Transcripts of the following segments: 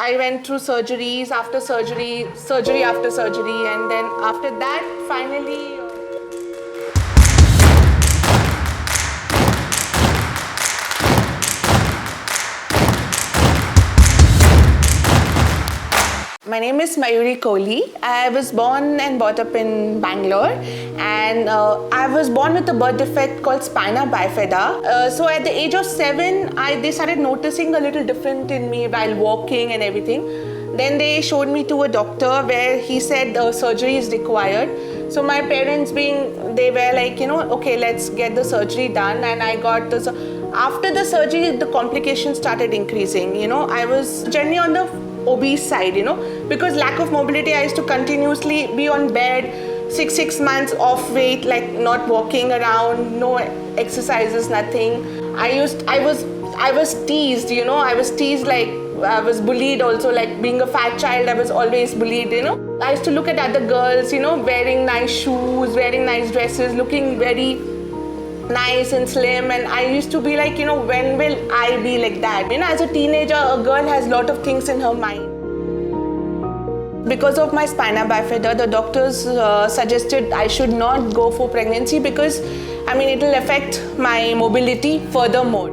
I went through surgeries after surgery, surgery after surgery, and then after that, finally. My name is Mayuri Kohli. I was born and brought up in Bangalore, and I was born with a birth defect called spina bifida. So at the age of 7, they started noticing a little different in me while walking and everything. Then they showed me to a doctor where he said surgery is required. So my parents they were like, okay, let's get the surgery done. And I got this. After the surgery, the complications started increasing. I was generally on the obese side, because lack of mobility. I used to continuously be on bed, six months off weight, like not walking around, no exercises, nothing. I was teased, I was teased, like I was bullied also, like being a fat child, I was always bullied, I used to look at other girls, wearing nice shoes, wearing nice dresses, looking very nice and slim, and I used to be like, when will I be like that? As a teenager, a girl has a lot of things in her mind. Because of my spina bifida, the doctors suggested I should not go for pregnancy because, it will affect my mobility furthermore.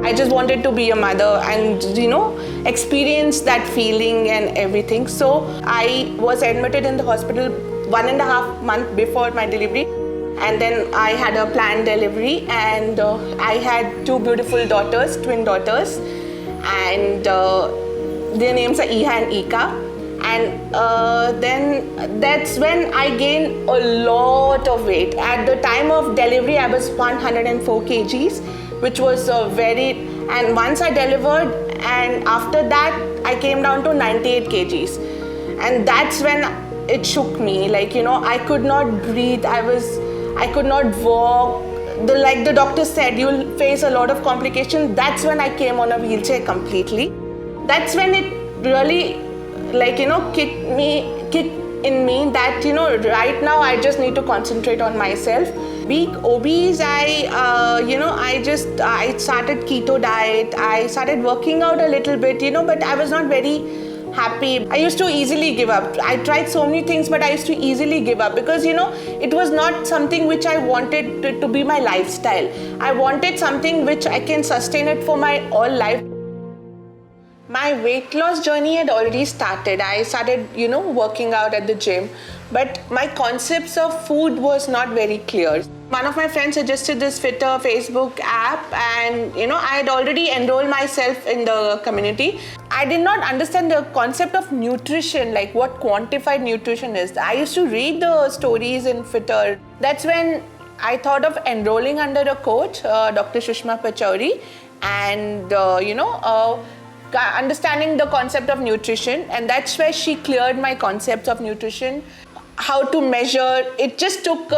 I just wanted to be a mother and, experience that feeling and everything. So I was admitted in the hospital 1.5 months before my delivery. And then I had a planned delivery, and I had 2 beautiful daughters, twin daughters, and their names are Iha and Ika. And then that's when I gained a lot of weight. At the time of delivery, I was 104 kgs, which was and once I delivered, and after that, I came down to 98 kgs. And that's when it shook me, like, I could not breathe, I could not walk. Like the doctor said, you'll face a lot of complications. That's when I came on a wheelchair completely. That's when it really, kicked in me that, right now I just need to concentrate on myself. Being obese, I started keto diet. I started working out a little bit, but I was not very happy. I used to easily give up. I tried so many things, but I used to easily give up because, it was not something which I wanted to be my lifestyle. I wanted something which I can sustain it for my all life. My weight loss journey had already started. I started, working out at the gym, but my concepts of food was not very clear. One of my friends suggested this Fitter Facebook app, and I had already enrolled myself in the community. I did not understand the concept of nutrition, like what quantified nutrition is. I used to read the stories in Fitter. That's when I thought of enrolling under a coach, Dr. Sushma Pachauri, and understanding the concept of nutrition, and that's where she cleared my concepts of nutrition. How to measure. It just took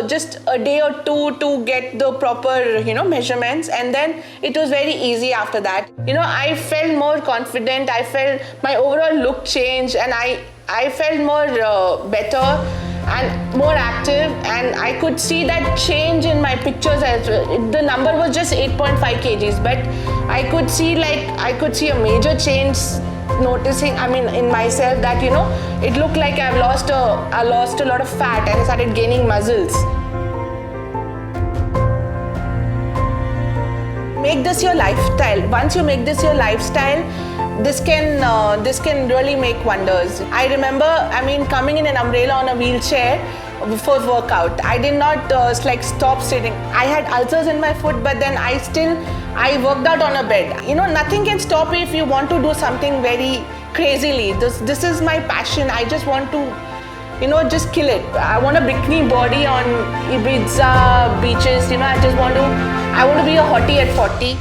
just a day or two to get the proper, measurements, and then it was very easy after that. I felt more confident. I felt my overall look changed, and I felt more better and more active, and I could see that change in my pictures as well. The number was just 8.5 kgs, but I could see a major change noticing, in myself that, it looked like I lost a lot of fat and I started gaining muscles. Make this your lifestyle. Once you make this your lifestyle, this can really make wonders. I remember, coming in an umbrella on a wheelchair before workout. I did not stop sitting. I had ulcers in my foot, but then I worked out on a bed. Nothing can stop me if you want to do something very crazily. This is my passion. I just want to, just kill it. I want a bikini body on Ibiza beaches. I want to be a hottie at 40.